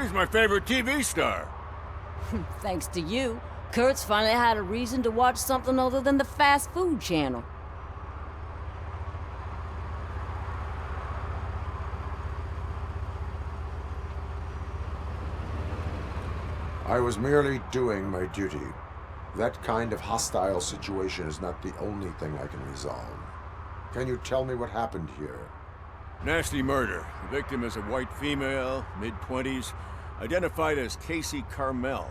He's my favorite TV star. Thanks to you, Kurt's finally had a reason to watch something other than the fast food channel. I was merely doing my duty. That kind of hostile situation is not the only thing I can resolve. Can you tell me what happened here? Nasty murder. The victim is a white female, mid-20s, identified as Casey Carmel.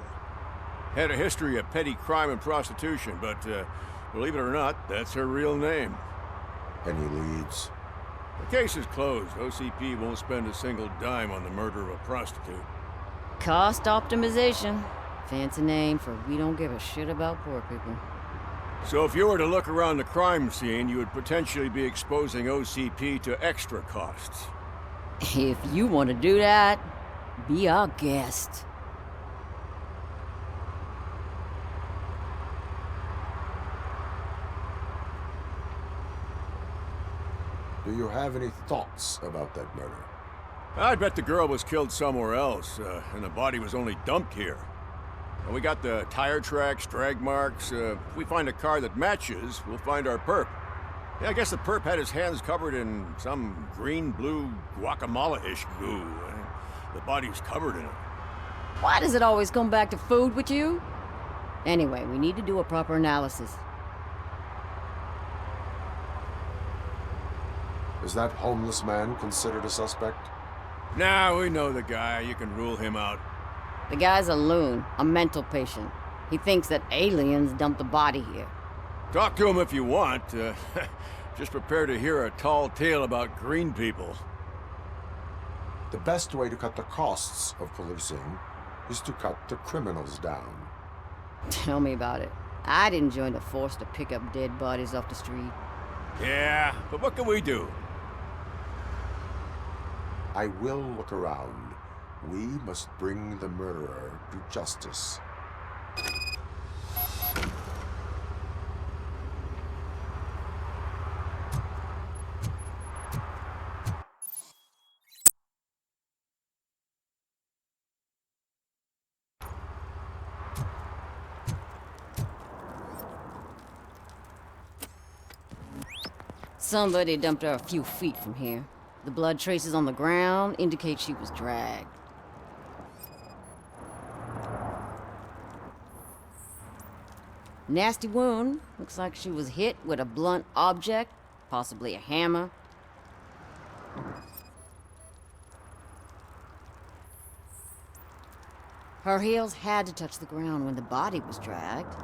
Had a history of petty crime and prostitution, but believe it or not, that's her real name. Any leads? The case is closed. OCP won't spend a single dime on the murder of a prostitute. Cost optimization. Fancy name for we don't give a shit about poor people. So if you were to look around the crime scene, you would potentially be exposing OCP to extra costs. If you want to do that, be our guest. Do you have any thoughts about that murder? I bet the girl was killed somewhere else, and the body was only dumped here. And we got the tire tracks, drag marks. If we find a car that matches, we'll find our perp. Yeah, I guess the perp had his hands covered in some green-blue guacamole-ish goo. The body's covered in it. Why does it always come back to food with you? Anyway, we need to do a proper analysis. Is that homeless man considered a suspect? Nah, we know the guy. You can rule him out. The guy's a loon, a mental patient. He thinks that aliens dumped the body here. Talk to him if you want. Just prepare to hear a tall tale about green people. The best way to cut the costs of policing is to cut the criminals down. Tell me about it. I didn't join the force to pick up dead bodies off the street. Yeah, but what can we do? I will look around. We must bring the murderer to justice. Somebody dumped her a few feet from here. The blood traces on the ground indicate she was dragged. Nasty wound. Looks like she was hit with a blunt object, possibly a hammer. Her heels had to touch the ground when the body was dragged.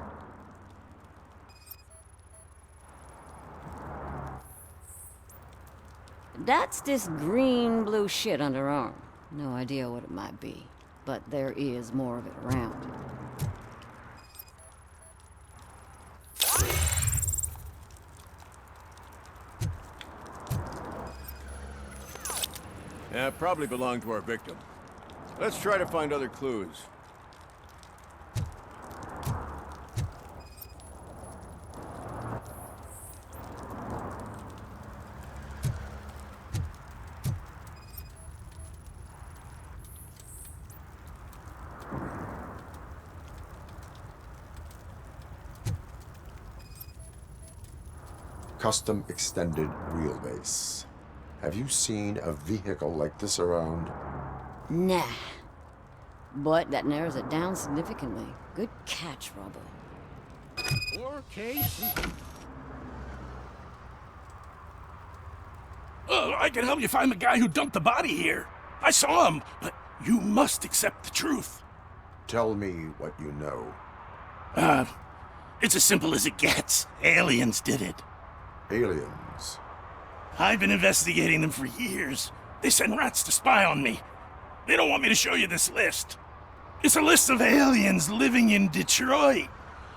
That's this green-blue shit on her arm. No idea what it might be, but there is more of it around. Yeah, probably belonged to our victim. Let's try to find other clues. Custom extended wheelbase. Have you seen a vehicle like this around? Nah. But that narrows it down significantly. Good catch, Robo. Or case. Oh, I can help you find the guy who dumped the body here. I saw him, but you must accept the truth. Tell me what you know. It's as simple as it gets. Aliens did it. Aliens? I've been investigating them for years. They send rats to spy on me. They don't want me to show you this list. It's a list of aliens living in Detroit.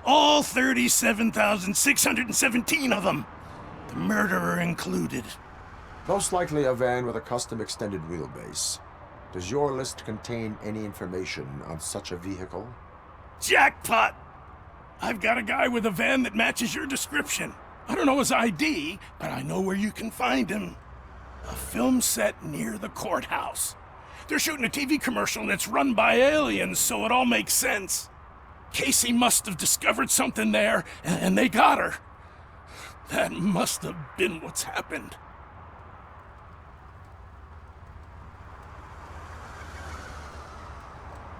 All 37,617 of them. The murderer included. Most likely a van with a custom extended wheelbase. Does your list contain any information on such a vehicle? Jackpot! I've got a guy with a van that matches your description. I don't know his ID, but I know where you can find him. A film set near the courthouse. They're shooting a TV commercial and it's run by aliens, so it all makes sense. Casey must have discovered something there, and they got her. That must have been what's happened.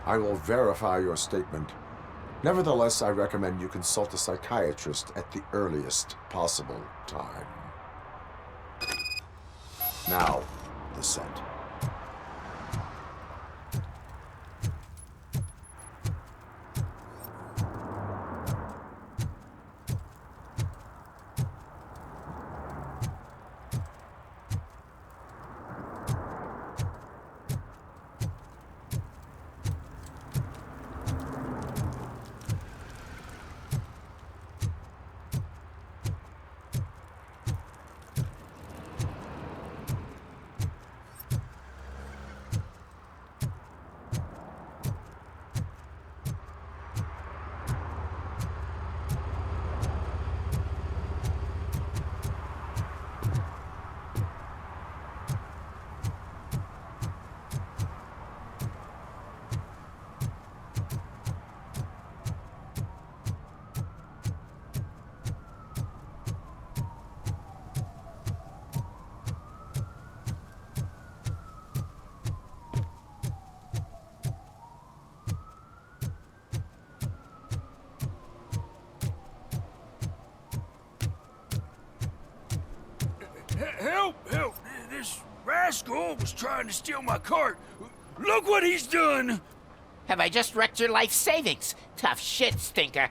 I will verify your statement. Nevertheless, I recommend you consult a psychiatrist at the earliest possible time. Now, the set. Help! Help! This rascal was trying to steal my cart. Look what he's done! Have I just wrecked your life savings? Tough shit, stinker.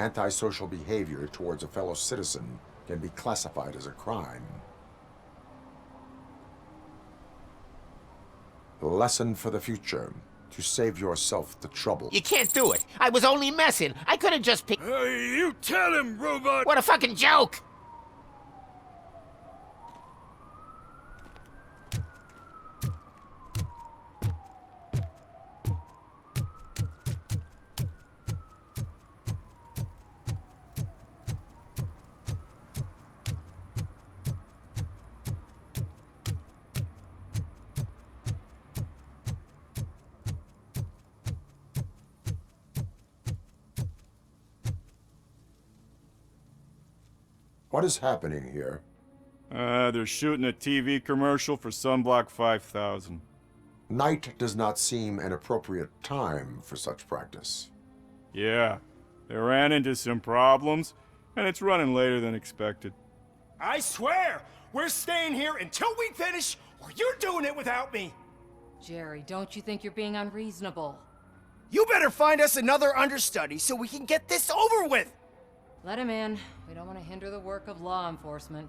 Antisocial behavior towards a fellow citizen can be classified as a crime. Lesson for the future. To save yourself the trouble. You can't do it. I was only messing. I could have just picked... You tell him, robot! What a fucking joke! What is happening here? They're shooting a TV commercial for Sunblock 5000. Night does not seem an appropriate time for such practice. Yeah, they ran into some problems, and it's running later than expected. I swear, we're staying here until we finish, or you're doing it without me. Jerry, don't you think you're being unreasonable? You better find us another understudy so we can get this over with. Let him in. We don't want to hinder the work of law enforcement.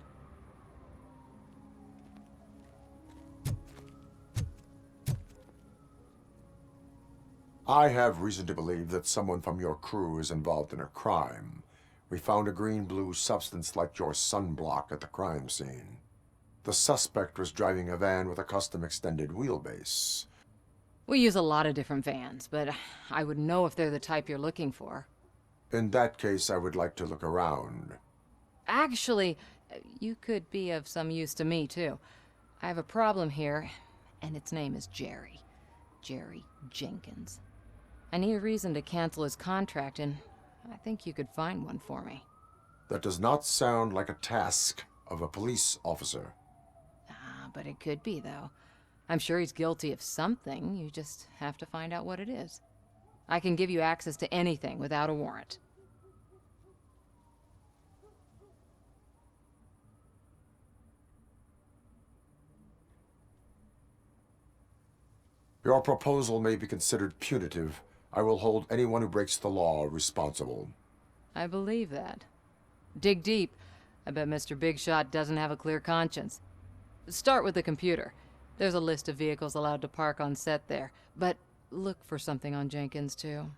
I have reason to believe that someone from your crew is involved in a crime. We found a green-blue substance like your sunblock at the crime scene. The suspect was driving a van with a custom extended wheelbase. We use a lot of different vans, but I wouldn't know if they're the type you're looking for. In that case, I would like to look around. Actually, you could be of some use to me, too. I have a problem here, and its name is Jerry. Jerry Jenkins. I need a reason to cancel his contract, and I think you could find one for me. That does not sound like a task of a police officer. But it could be, though. I'm sure he's guilty of something. You just have to find out what it is. I can give you access to anything without a warrant. Your proposal may be considered punitive. I will hold anyone who breaks the law responsible. I believe that. Dig deep. I bet Mr. Big Shot doesn't have a clear conscience. Start with the computer. There's a list of vehicles allowed to park on set there, but look for something on Jenkins, too.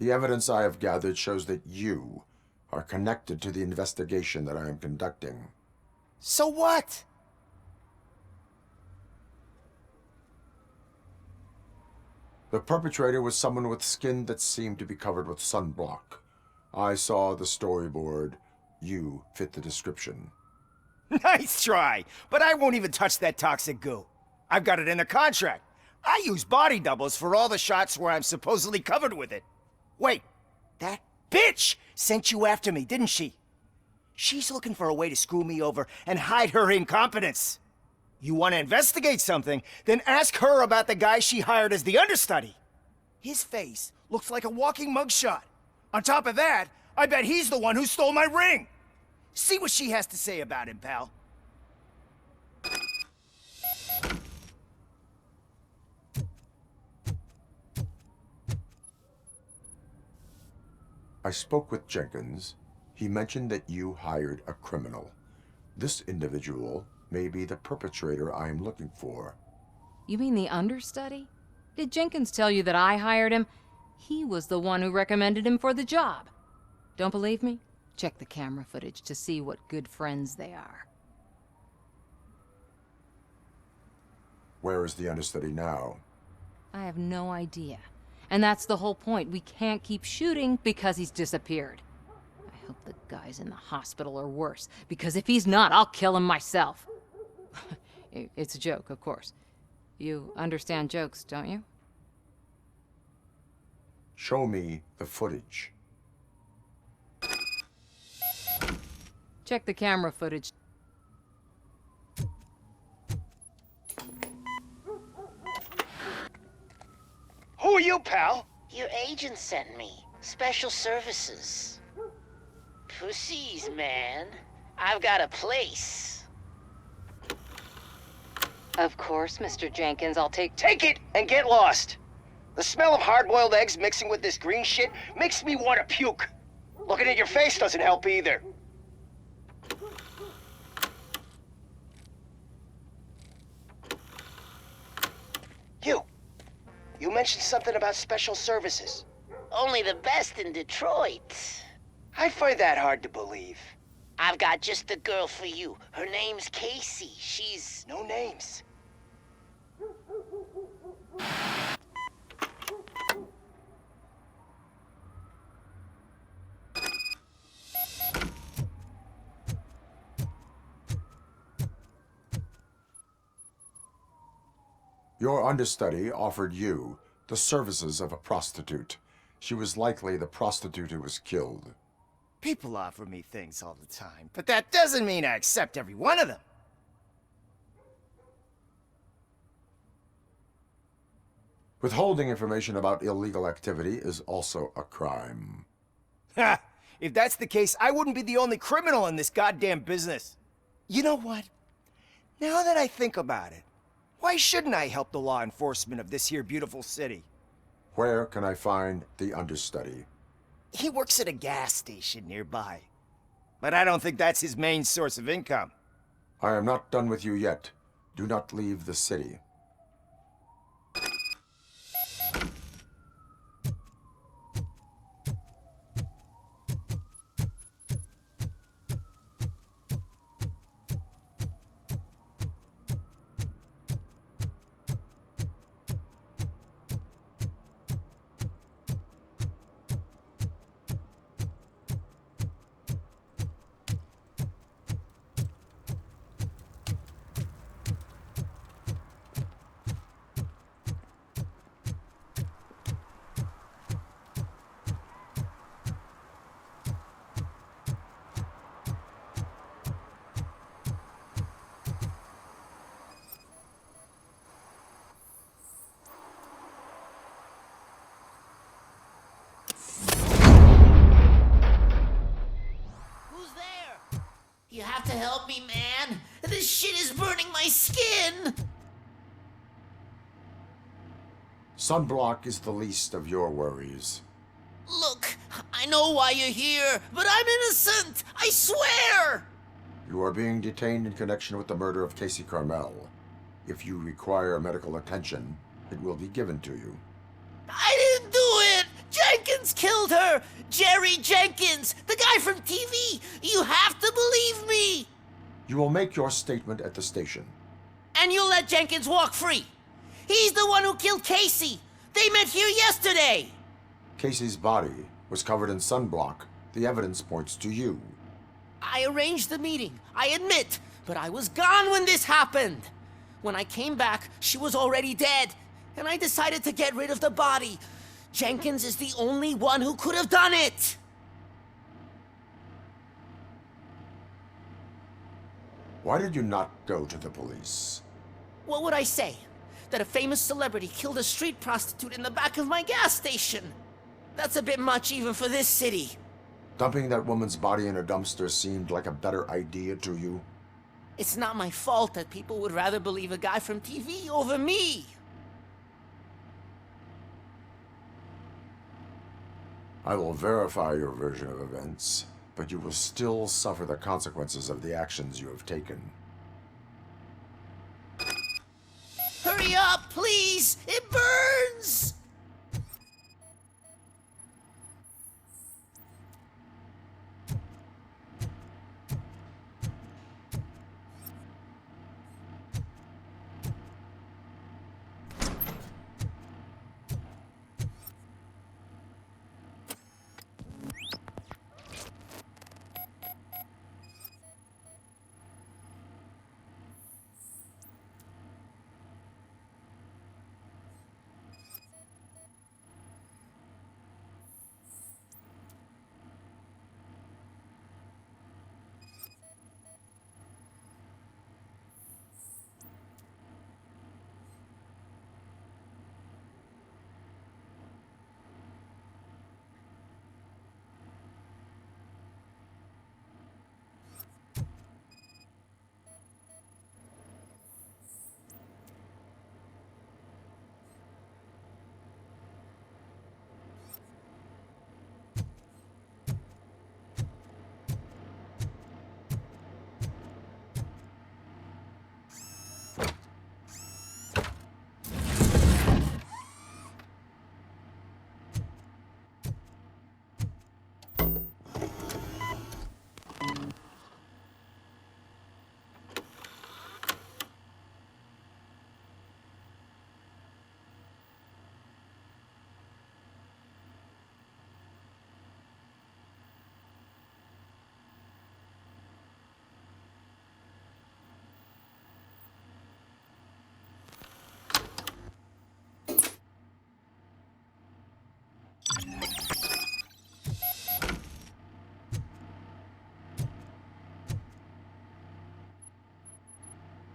The evidence I have gathered shows that you are connected to the investigation that I am conducting. So what? The perpetrator was someone with skin that seemed to be covered with sunblock. I saw the storyboard. You fit the description. Nice try, but I won't even touch that toxic goo. I've got it in the contract. I use body doubles for all the shots where I'm supposedly covered with it. Wait, that bitch sent you after me, didn't she? She's looking for a way to screw me over and hide her incompetence. You want to investigate something, then ask her about the guy she hired as the understudy. His face looks like a walking mugshot. On top of that, I bet he's the one who stole my ring. See what she has to say about him, pal. I spoke with Jenkins. He mentioned that you hired a criminal. This individual may be the perpetrator I am looking for. You mean the understudy? Did Jenkins tell you that I hired him? He was the one who recommended him for the job. Don't believe me? Check the camera footage to see what good friends they are. Where is the understudy now? I have no idea. And that's the whole point. We can't keep shooting because he's disappeared. I hope the guy's in the hospital or worse, because if he's not, I'll kill him myself. It's a joke, of course. You understand jokes, don't you? Show me the footage. Check the camera footage. Who are you, pal? Your agent sent me. Special services. Pussies, man. I've got a place. Of course, Mr. Jenkins, I'll take... Take it and get lost. The smell of hard-boiled eggs mixing with this green shit makes me want to puke. Looking at your face doesn't help either. You mentioned something about special services. Only the best in Detroit. I find that hard to believe. I've got just the girl for you. Her name's Casey. She's... No names. Your understudy offered you the services of a prostitute. She was likely the prostitute who was killed. People offer me things all the time, but that doesn't mean I accept every one of them. Withholding information about illegal activity is also a crime. Ha! If that's the case, I wouldn't be the only criminal in this goddamn business. You know what? Now that I think about it, why shouldn't I help the law enforcement of this here beautiful city? Where can I find the understudy? He works at a gas station nearby. But I don't think that's his main source of income. I am not done with you yet. Do not leave the city. You have to help me, man. This shit is burning my skin. Sunblock is the least of your worries. Look, I know why you're here, but I'm innocent. I swear. You are being detained in connection with the murder of Casey Carmel. If you require medical attention, it will be given to you. I didn't do it. Jenkins Jenkins killed her! Jerry Jenkins! The guy from TV! You have to believe me! You will make your statement at the station. And you'll let Jenkins walk free! He's the one who killed Casey! They met here yesterday! Casey's body was covered in sunblock. The evidence points to you. I arranged the meeting, I admit, but I was gone when this happened. When I came back, she was already dead, and I decided to get rid of the body. Jenkins is the only one who could have done it! Why did you not go to the police? What would I say? That a famous celebrity killed a street prostitute in the back of my gas station? That's a bit much even for this city. Dumping that woman's body in a dumpster seemed like a better idea to you? It's not my fault that people would rather believe a guy from TV over me. I will verify your version of events, but you will still suffer the consequences of the actions you have taken. Hurry up, please! It burns!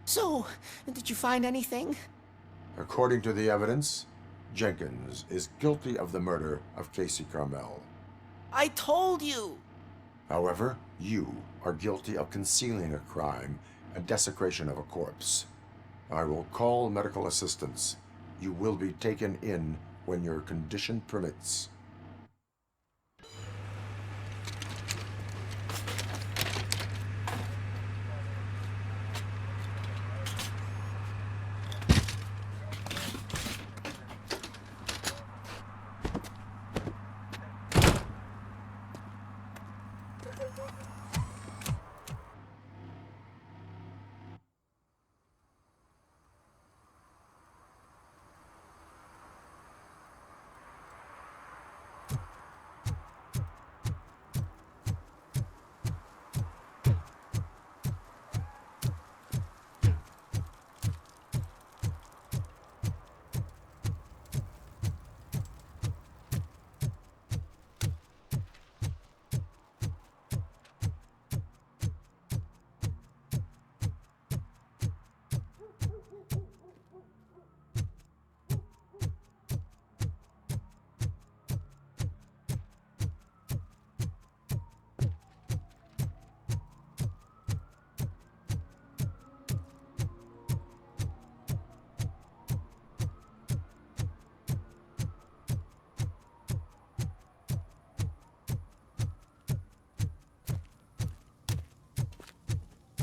So, did you find anything? According to the evidence, Jenkins is guilty of the murder of Casey Carmel. I told you! However, you are guilty of concealing a crime and desecration of a corpse. I will call medical assistance. You will be taken in when your condition permits.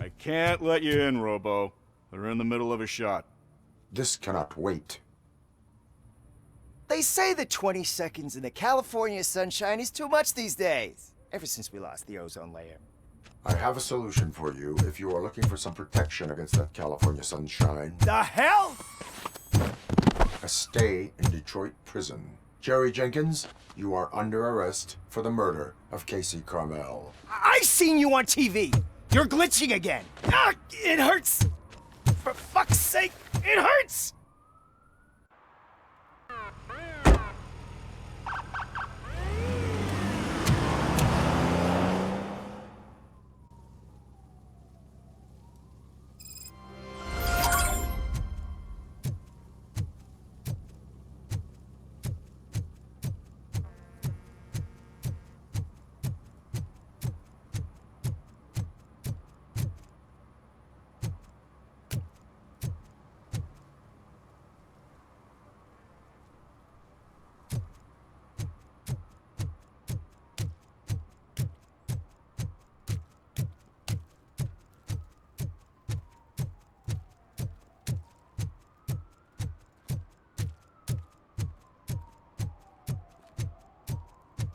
I can't let you in, Robo. They're in the middle of a shot. This cannot wait. They say that 20 seconds in the California sunshine is too much these days. Ever since we lost the ozone layer. I have a solution for you if you are looking for some protection against that California sunshine. The hell? A stay in Detroit prison. Jerry Jenkins, you are under arrest for the murder of Casey Carmel. I seen you on TV. You're glitching again. Ah, it hurts. For fuck's sake, it hurts.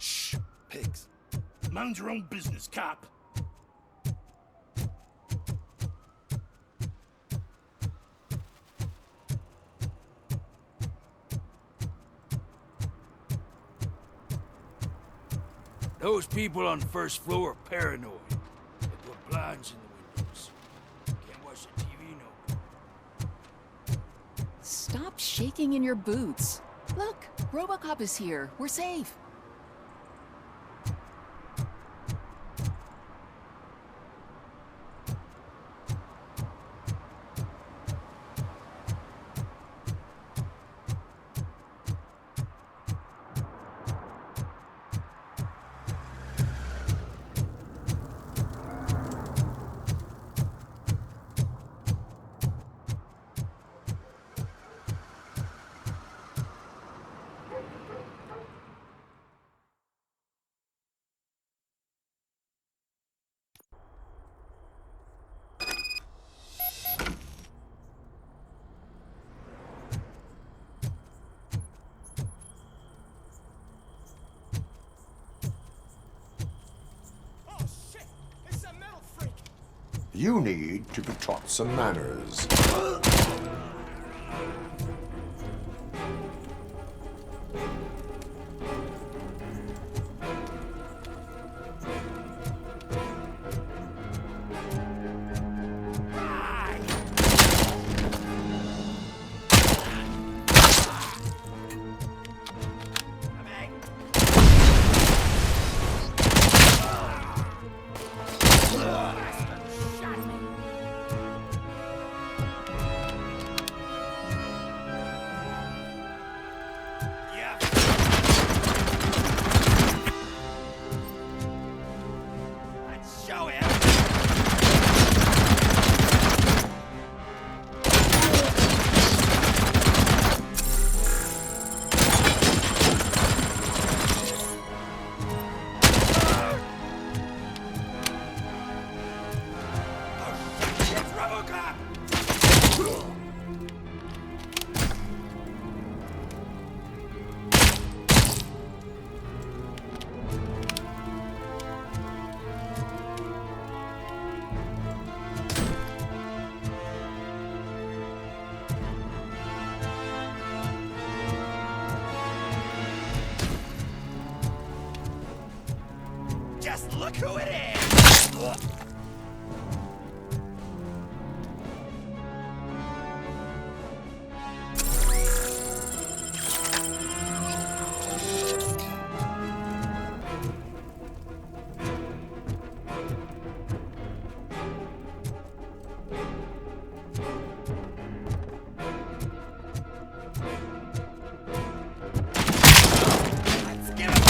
Shh, pigs. Mind your own business, cop. Those people on the first floor are paranoid. They put blinds in the windows. Can't watch the TV no more. Stop shaking in your boots. Look, RoboCop is here. We're safe. You need to be taught some manners. Just look who it is! Let's get him!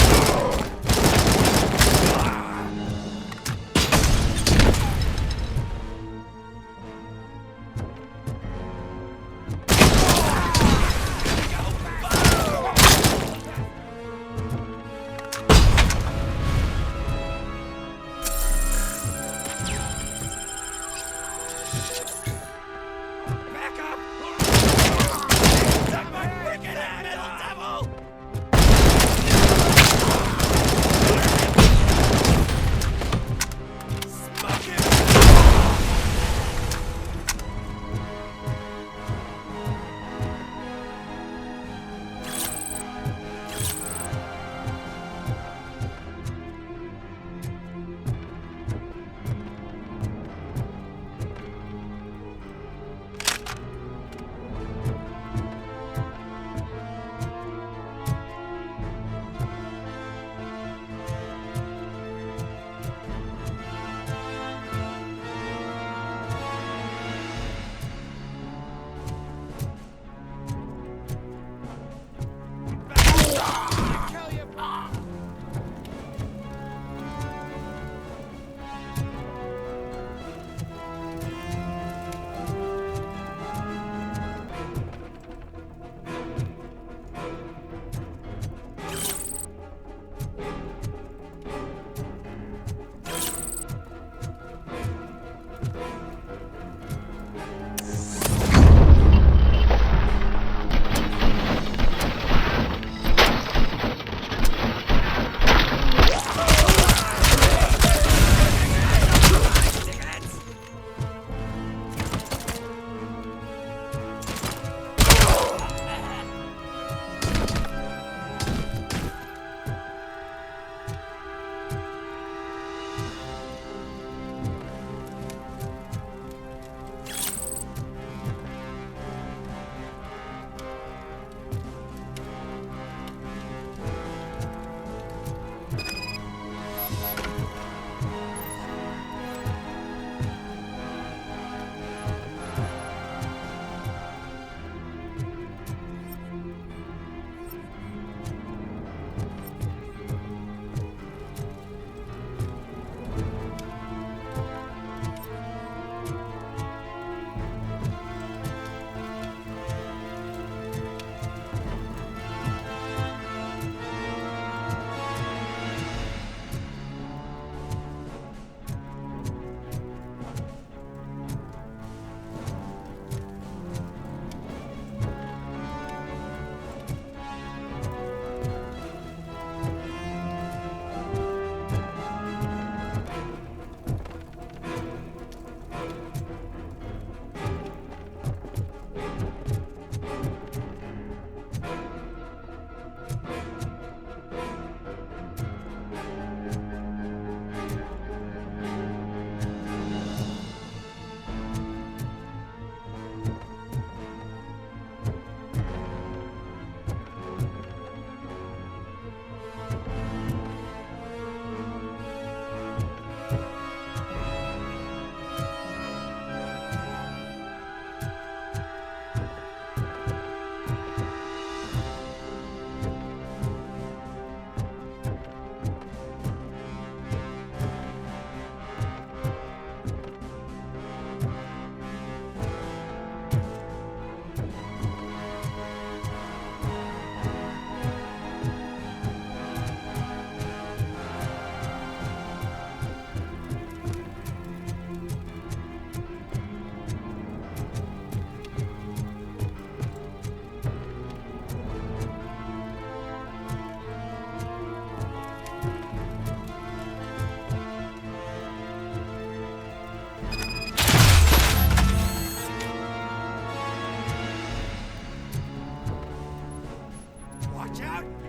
Watch out!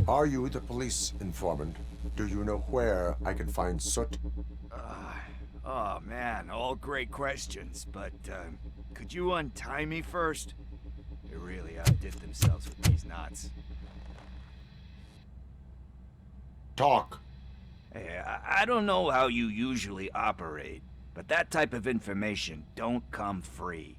Are you the police informant? Do you know where I can find Soot? Oh man, all great questions, but could you untie me first? They really outdid themselves with these knots. Talk. Hey, I don't know how you usually operate, but that type of information don't come free.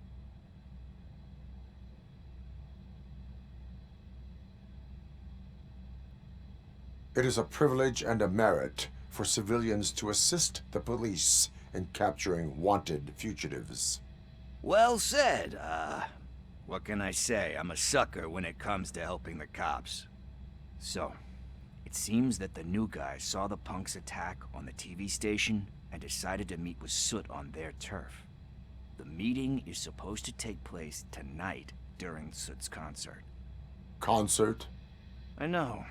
It is a privilege and a merit for civilians to assist the police in capturing wanted fugitives. Well said. What can I say? I'm a sucker when it comes to helping the cops. So, it seems that the new guy saw the punks' attack on the TV station and decided to meet with Soot on their turf. The meeting is supposed to take place tonight during Soot's concert. Concert? I know.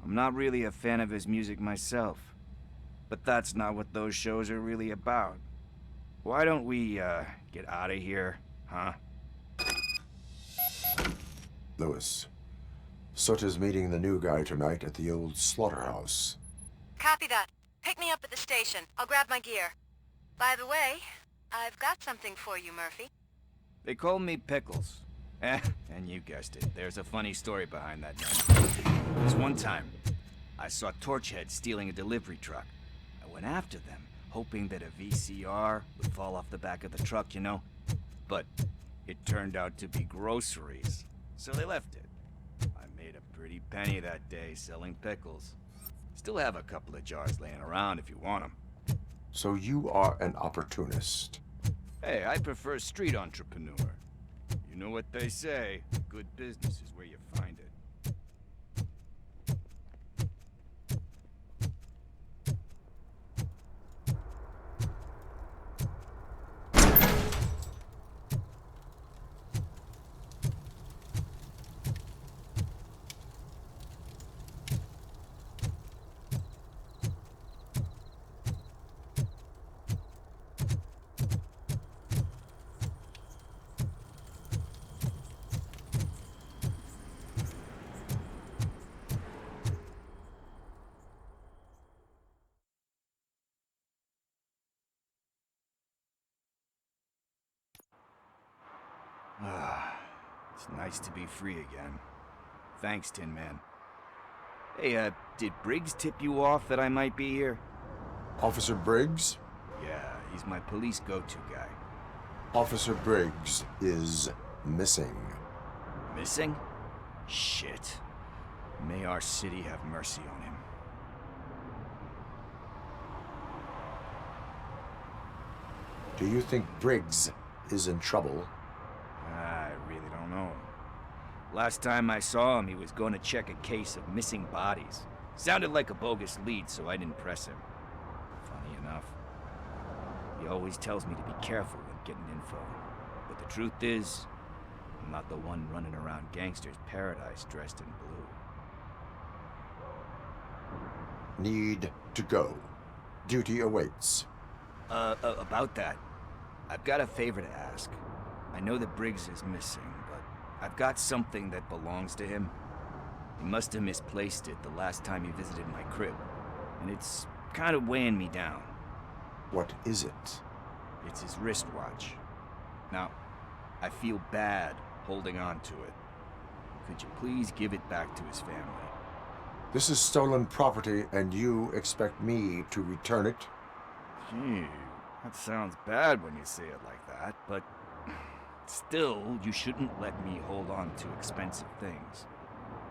I'm not really a fan of his music myself. But that's not what those shows are really about. Why don't we, get out of here, huh? Lewis, Soot is meeting the new guy tonight at the old slaughterhouse. Copy that. Pick me up at the station. I'll grab my gear. By the way, I've got something for you, Murphy. They call me Pickles. And you guessed it, there's a funny story behind that name. This one time, I saw Torchhead stealing a delivery truck. I went after them, hoping that a VCR would fall off the back of the truck, you know? But it turned out to be groceries, so they left it. I made a pretty penny that day selling pickles. Still have a couple of jars laying around if you want them. So you are an opportunist. Hey, I prefer street entrepreneur. You know what they say, good business is where you find it. It's nice to be free again. Thanks, Tin Man. Hey, did Briggs tip you off that I might be here? Officer Briggs? Yeah, he's my police go-to guy. Officer Briggs is missing. Missing? Shit. May our city have mercy on him. Do you think Briggs is in trouble? I really don't know. Last time I saw him, he was going to check a case of missing bodies. Sounded like a bogus lead, so I didn't press him. Funny enough. He always tells me to be careful when getting info. But the truth is, I'm not the one running around gangsters' paradise dressed in blue. Need to go. Duty awaits. About that, I've got a favor to ask. I know that Briggs is missing, but I've got something that belongs to him. He must have misplaced it the last time he visited my crib, and it's kind of weighing me down. What is it? It's his wristwatch. Now, I feel bad holding on to it. Could you please give it back to his family? This is stolen property, and you expect me to return it? Gee, that sounds bad when you say it like that, but still, you shouldn't let me hold on to expensive things.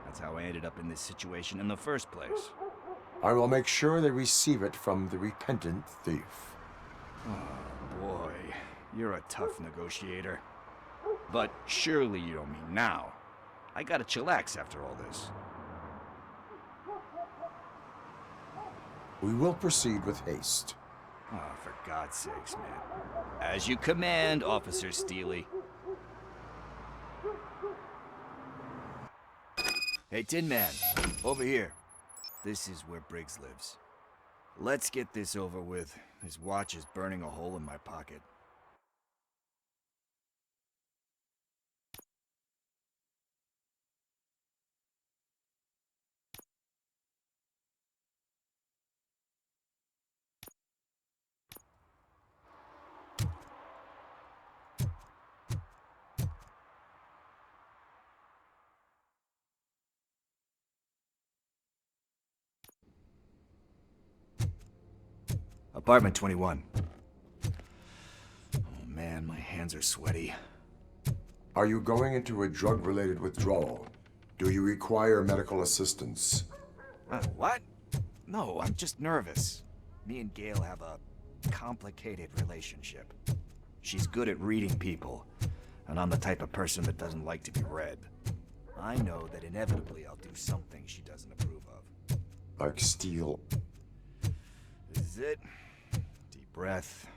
That's how I ended up in this situation in the first place. I will make sure they receive it from the repentant thief. Oh, boy. You're a tough negotiator. But surely you don't mean now. I gotta chillax after all this. We will proceed with haste. Oh, for God's sakes, man. As you command, Officer Steely. Hey, Tin Man, over here. This is where Briggs lives. Let's get this over with. His watch is burning a hole in my pocket. Apartment 21. Oh man, my hands are sweaty. Are you going into a drug-related withdrawal? Do you require medical assistance? What? No, I'm just nervous. Me and Gail have a complicated relationship. She's good at reading people, and I'm the type of person that doesn't like to be read. I know that inevitably I'll do something she doesn't approve of. Like steal? This is it. Deep breath.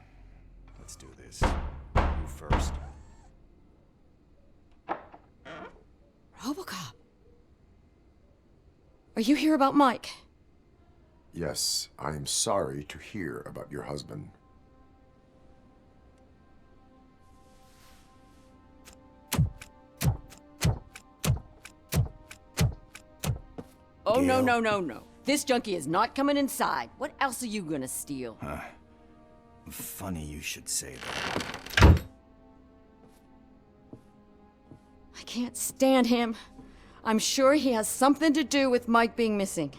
Let's do this. You first. RoboCop. Are you here about Mike? Yes, I am sorry to hear about your husband. Oh, no, no, no, no. This junkie is not coming inside. What else are you gonna steal? Funny you should say that. I can't stand him. I'm sure he has something to do with Mike being missing.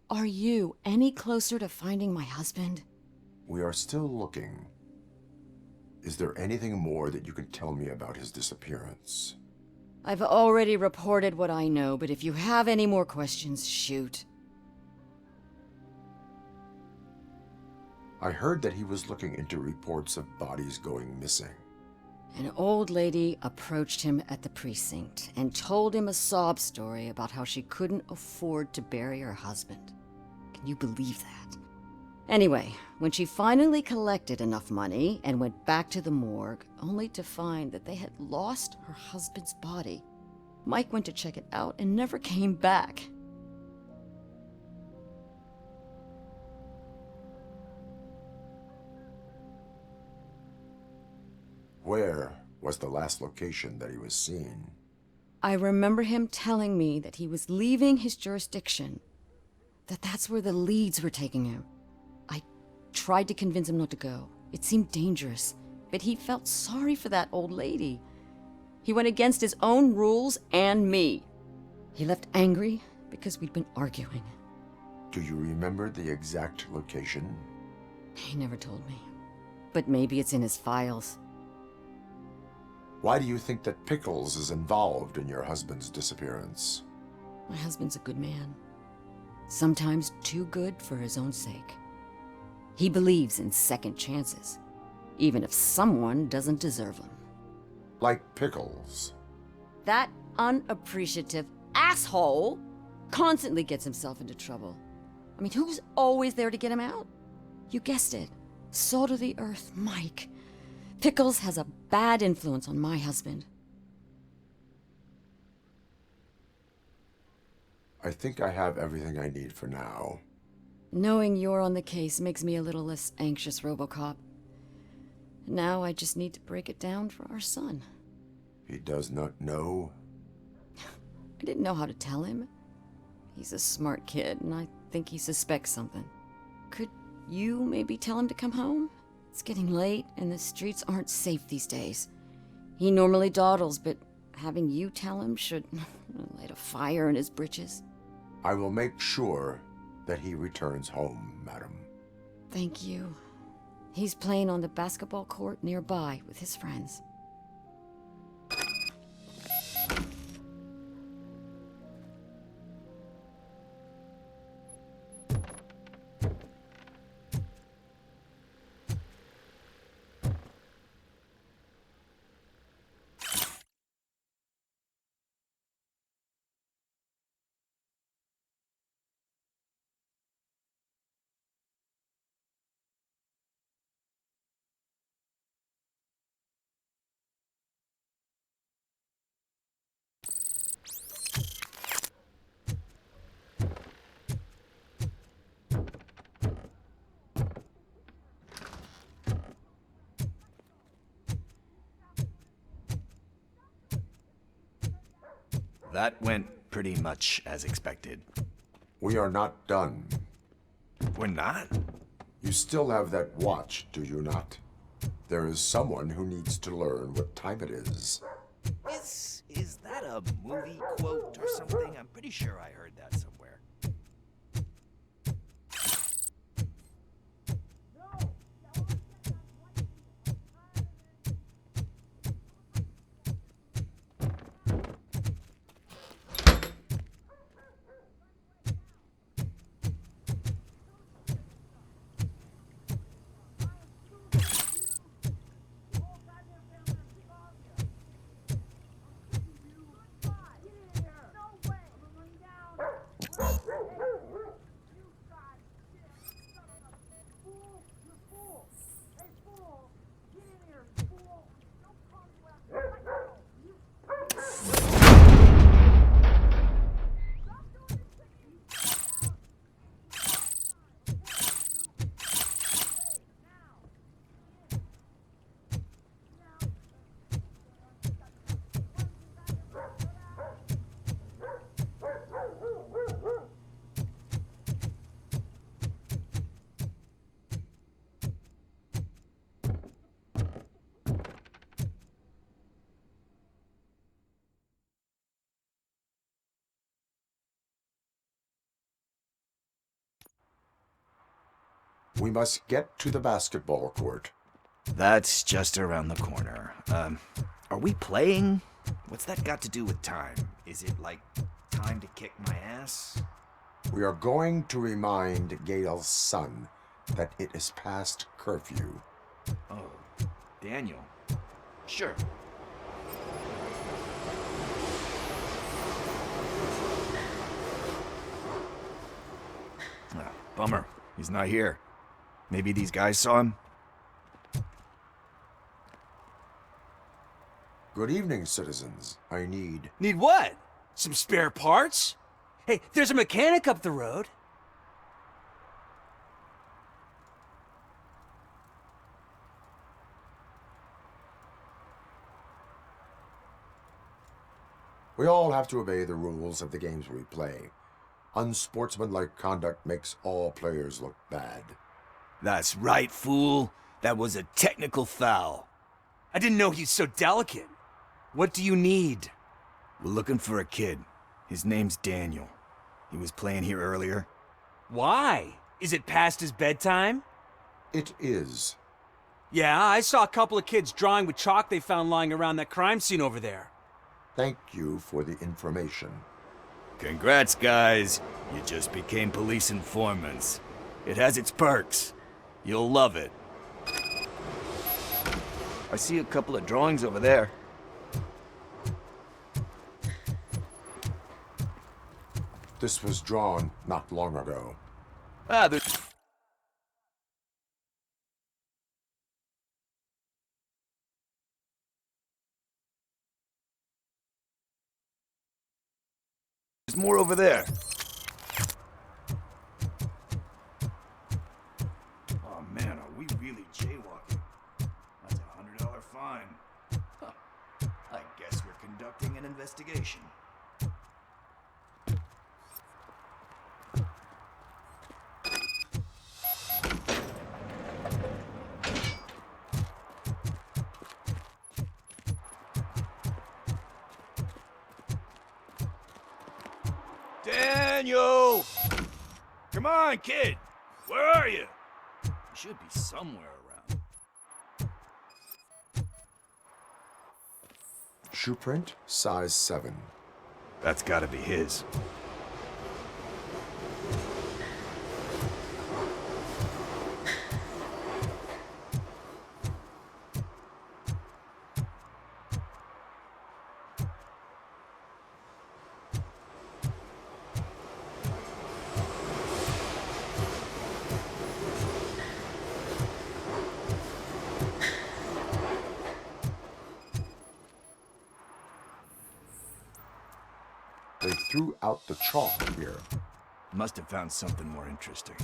Are you any closer to finding my husband? We are still looking. Is there anything more that you can tell me about his disappearance? I've already reported what I know, but if you have any more questions, shoot. I heard that he was looking into reports of bodies going missing. An old lady approached him at the precinct and told him a sob story about how she couldn't afford to bury her husband. Can you believe that? Anyway, when she finally collected enough money and went back to the morgue, only to find that they had lost her husband's body, Mike went to check it out and never came back. Where was the last location that he was seen? I remember him telling me that he was leaving his jurisdiction, that's where the leads were taking him. I tried to convince him not to go. It seemed dangerous, but he felt sorry for that old lady. He went against his own rules and me. He left angry because we'd been arguing. Do you remember the exact location? He never told me. But maybe it's in his files. Why do you think that Pickles is involved in your husband's disappearance? My husband's a good man. Sometimes too good for his own sake. He believes in second chances, even if someone doesn't deserve them. Like Pickles. That unappreciative asshole constantly gets himself into trouble. I mean, who's always there to get him out? You guessed it. Salt of the earth, Mike. Pickles has a bad influence on my husband. I think I have everything I need for now. Knowing you're on the case makes me a little less anxious, RoboCop. Now I just need to break it down for our son. He does not know? I didn't know how to tell him. He's a smart kid, and I think he suspects something. Could you maybe tell him to come home? It's getting late, and the streets aren't safe these days. He normally dawdles, but having you tell him should light a fire in his britches. I will make sure that he returns home, madam. Thank you. He's playing on the basketball court nearby with his friends. That went pretty much as expected. We are not done. We're not? You still have that watch, do you not? There is someone who needs to learn what time it is. Is that a movie quote or something? I'm pretty sure I heard that somewhere. We must get to the basketball court. That's just around the corner. Are we playing? What's that got to do with time? Is it like time to kick my ass? We are going to remind Gail's son that it is past curfew. Oh, Daniel. Sure. Ah, bummer. He's not here. Maybe these guys saw him? Good evening, citizens. I need... Need what? Some spare parts? Hey, there's a mechanic up the road. We all have to obey the rules of the games we play. Unsportsmanlike conduct makes all players look bad. That's right, fool. That was a technical foul. I didn't know he's so delicate. What do you need? We're looking for a kid. His name's Daniel. He was playing here earlier. Why? Is it past his bedtime? It is. Yeah, I saw a couple of kids drawing with chalk they found lying around that crime scene over there. Thank you for the information. Congrats, guys. You just became police informants. It has its perks. You'll love it. I see a couple of drawings over there. This was drawn not long ago. Ah, there's more over there. Oh man, are we really jaywalking? That's a $100 fine. Huh. I guess we're conducting an investigation. Daniel! Come on, kid! Where are you? You should be somewhere around. Shoe print, size 7. That's gotta be his. They threw out the chalk here. Must have found something more interesting.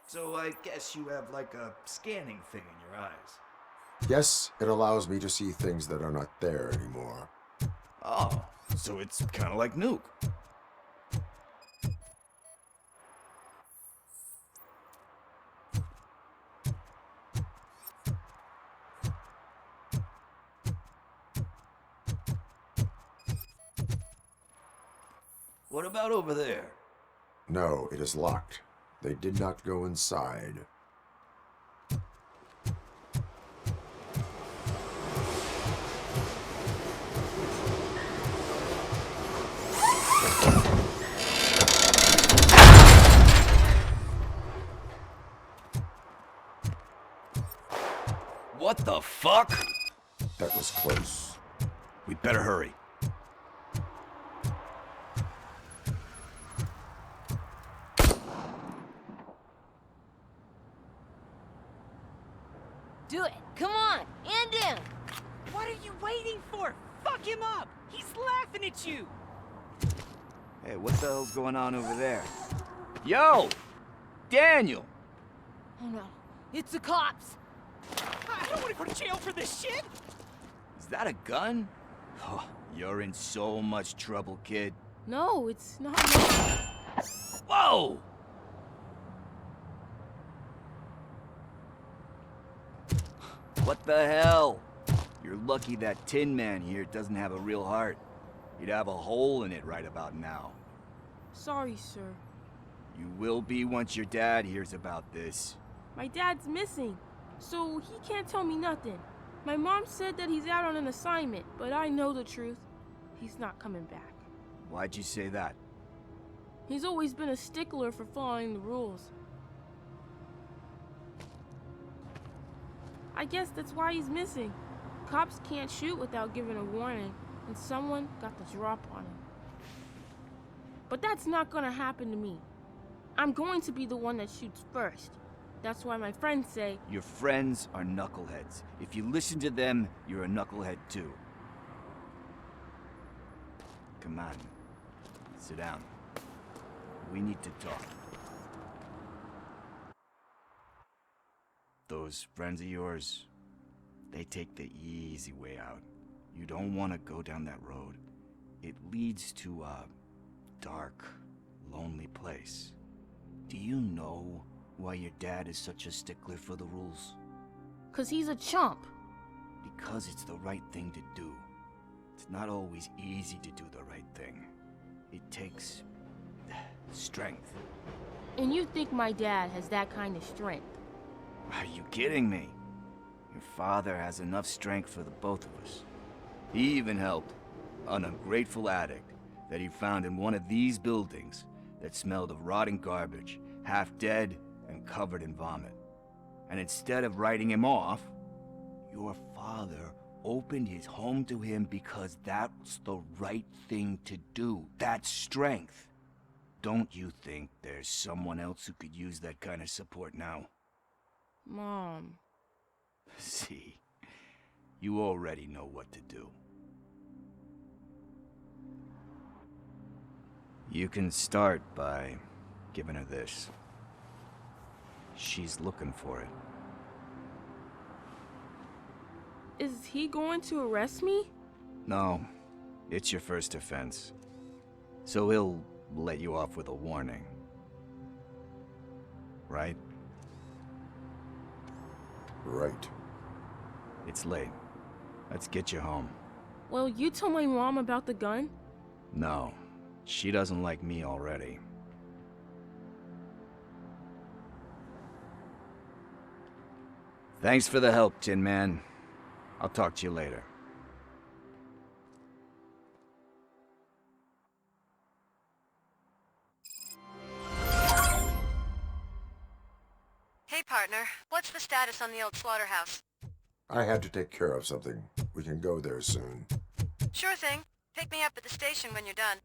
So I guess you have like a scanning thing in your eyes. Yes, it allows me to see things that are not there anymore. Oh, so it's kind of like Nuke. What about over there? No, it is locked. They did not go inside. What the fuck? That was close. We'd better hurry. Do it. Come on. End him. What are you waiting for? Fuck him up! He's laughing at you! Hey, what the hell's going on over there? Yo! Daniel! Oh no. It's the cops. I don't want to go to jail for this shit! Is that a gun? Oh, you're in so much trouble, kid. No, it's not. Whoa! What the hell? You're lucky that Tin Man here doesn't have a real heart. He'd have a hole in it right about now. Sorry, sir. You will be once your dad hears about this. My dad's missing, so he can't tell me nothing. My mom said that he's out on an assignment, but I know the truth. He's not coming back. Why'd you say that? He's always been a stickler for following the rules. I guess that's why he's missing. Cops can't shoot without giving a warning, and someone got the drop on him. But that's not gonna happen to me. I'm going to be the one that shoots first. That's why my friends say... Your friends are knuckleheads. If you listen to them, you're a knucklehead too. Come on. Sit down. We need to talk. Those friends of yours, they take the easy way out. You don't want to go down that road. It leads to a dark, lonely place. Do you know why your dad is such a stickler for the rules? 'Cause he's a chump. Because it's the right thing to do. It's not always easy to do the right thing. It takes strength. And you think my dad has that kind of strength? Are you kidding me? Your father has enough strength for the both of us. He even helped an ungrateful addict that he found in one of these buildings that smelled of rotting garbage, half dead and covered in vomit. And instead of writing him off, your father opened his home to him because that's the right thing to do. That's strength. Don't you think there's someone else who could use that kind of support now? Mom. See, you already know what to do. You can start by giving her this. She's looking for it. Is he going to arrest me? No, it's your first offense. So he'll let you off with a warning. Right? Right. It's late. Let's get you home. Well, you told my mom about the gun? No, she doesn't like me already. Thanks for the help, Tin Man. I'll talk to you later. Hey, partner. What's the status on the old slaughterhouse? I had to take care of something. We can go there soon. Sure thing. Pick me up at the station when you're done.